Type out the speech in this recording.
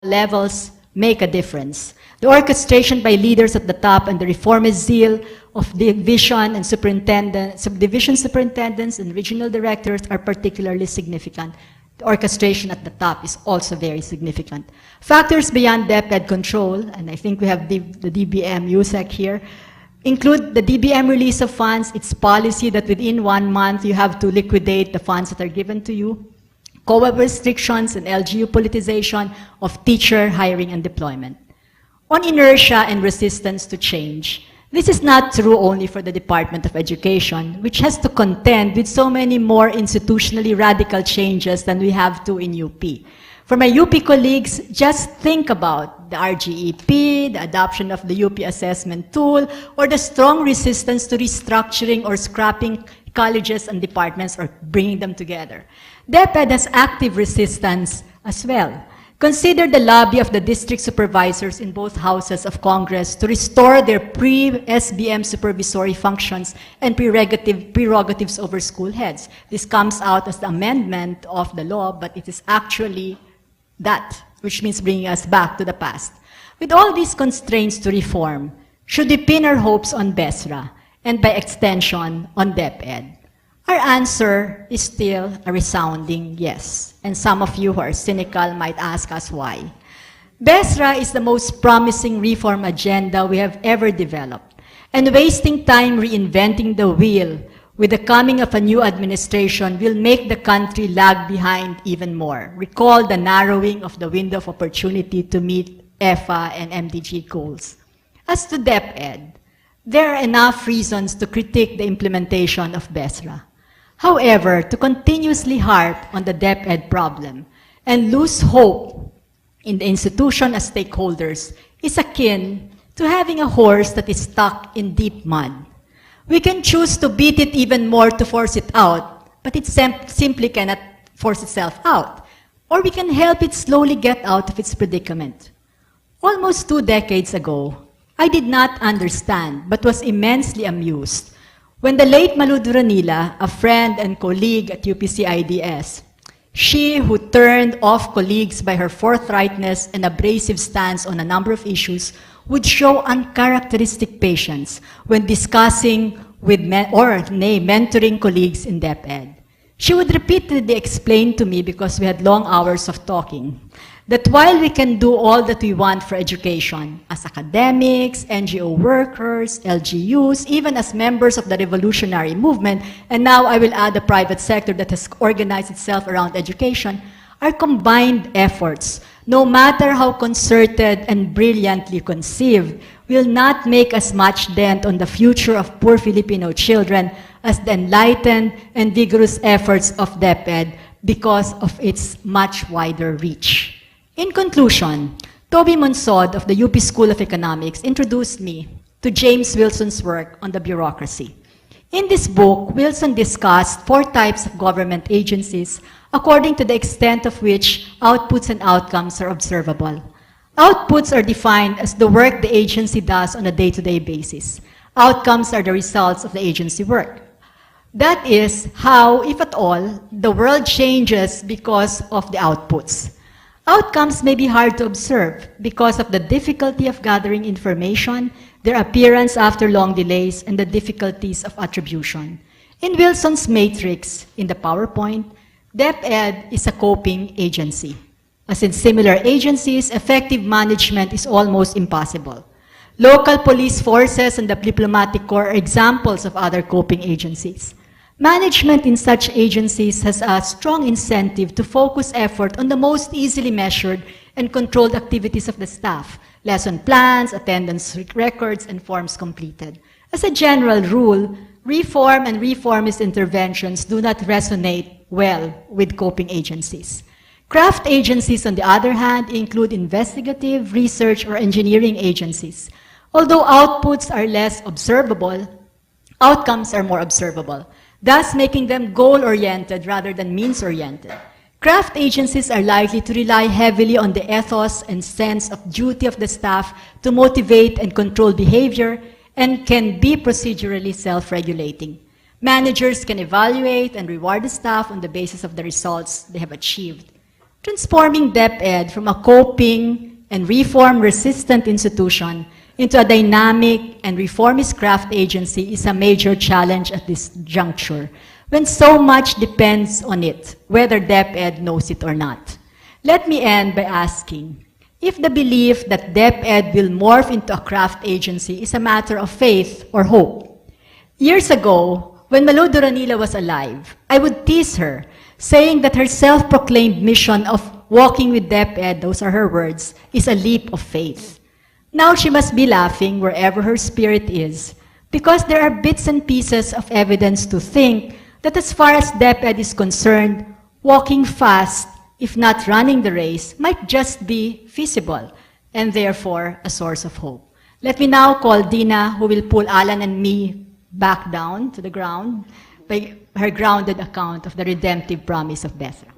levels make a difference. The orchestration by leaders at the top and the reformist zeal of division and subdivision superintendents and regional directors are particularly significant. The orchestration at the top is also very significant. Factors beyond DepEd control, and I think we have the DBM USEC here, include the DBM release of funds, its policy that within 1 month you have to liquidate the funds that are given to you, COA restrictions and LGU politicization of teacher hiring and deployment. On inertia and resistance to change, this is not true only for the Department of Education, which has to contend with so many more institutionally radical changes than we have to in UP. For my UP colleagues, just think about the RGEP, the adoption of the UP assessment tool, or the strong resistance to restructuring or scrapping colleges and departments or bringing them together. DepEd has active resistance as well. Consider the lobby of the district supervisors in both houses of Congress to restore their pre-SBM supervisory functions and prerogatives over school heads. This comes out as the amendment of the law, but it is actually that, which means bringing us back to the past. With all these constraints to reform, should we pin our hopes on BESRA and by extension on DepEd? Our answer is still a resounding yes. And some of you who are cynical might ask us why. BESRA is the most promising reform agenda we have ever developed. And wasting time reinventing the wheel with the coming of a new administration will make the country lag behind even more. Recall the narrowing of the window of opportunity to meet EFA and MDG goals. As to DepEd, there are enough reasons to critique the implementation of BESRA. However, to continuously harp on the DepEd problem and lose hope in the institution as stakeholders is akin to having a horse that is stuck in deep mud. We can choose to beat it even more to force it out, but it simply cannot force itself out. Or we can help it slowly get out of its predicament. Almost 2 decades ago, I did not understand, but was immensely amused when the late Malu Duranila, a friend and colleague at UPC-IDS, she who turned off colleagues by her forthrightness and abrasive stance on a number of issues, would show uncharacteristic patience when discussing with mentoring colleagues in DepEd. She would repeatedly explain to me, because we had long hours of talking, that while we can do all that we want for education, as academics, NGO workers, LGUs, even as members of the revolutionary movement, and now I will add the private sector that has organized itself around education, our combined efforts, no matter how concerted and brilliantly conceived, will not make as much dent on the future of poor Filipino children as the enlightened and vigorous efforts of DepEd because of its much wider reach. In conclusion, Toby Monsod of the UP School of Economics introduced me to James Wilson's work on the bureaucracy. In this book, Wilson discussed 4 types of government agencies according to the extent of which outputs and outcomes are observable. Outputs are defined as the work the agency does on a day-to-day basis. Outcomes are the results of the agency work. That is how, if at all, the world changes because of the outputs. Outcomes may be hard to observe because of the difficulty of gathering information, their appearance after long delays, and the difficulties of attribution. In Wilson's matrix, in the PowerPoint, DepEd is a coping agency. As in similar agencies, effective management is almost impossible. Local police forces and the diplomatic corps are examples of other coping agencies. Management in such agencies has a strong incentive to focus effort on the most easily measured and controlled activities of the staff, lesson plans, attendance records, and forms completed. As a general rule, reform and reformist interventions do not resonate well with coping agencies. Craft agencies, on the other hand, include investigative, research, or engineering agencies. Although outputs are less observable, outcomes are more observable, thus making them goal-oriented rather than means-oriented. Craft agencies are likely to rely heavily on the ethos and sense of duty of the staff to motivate and control behavior, and can be procedurally self-regulating. Managers can evaluate and reward the staff on the basis of the results they have achieved. Transforming DepEd from a coping and reform-resistant institution into a dynamic and reformist craft agency is a major challenge at this juncture, when so much depends on it, whether DepEd knows it or not. Let me end by asking, if the belief that DepEd will morph into a craft agency is a matter of faith or hope. Years ago, when Malu Duranila was alive, I would tease her, saying that her self-proclaimed mission of walking with DepEd, those are her words, is a leap of faith. Now she must be laughing wherever her spirit is, because there are bits and pieces of evidence to think that as far as DepEd is concerned, walking fast, if not running the race, might just be feasible, and therefore a source of hope. Let me now call Dina, who will pull Alan and me back down to the ground by her grounded account of the redemptive promise of BESRA.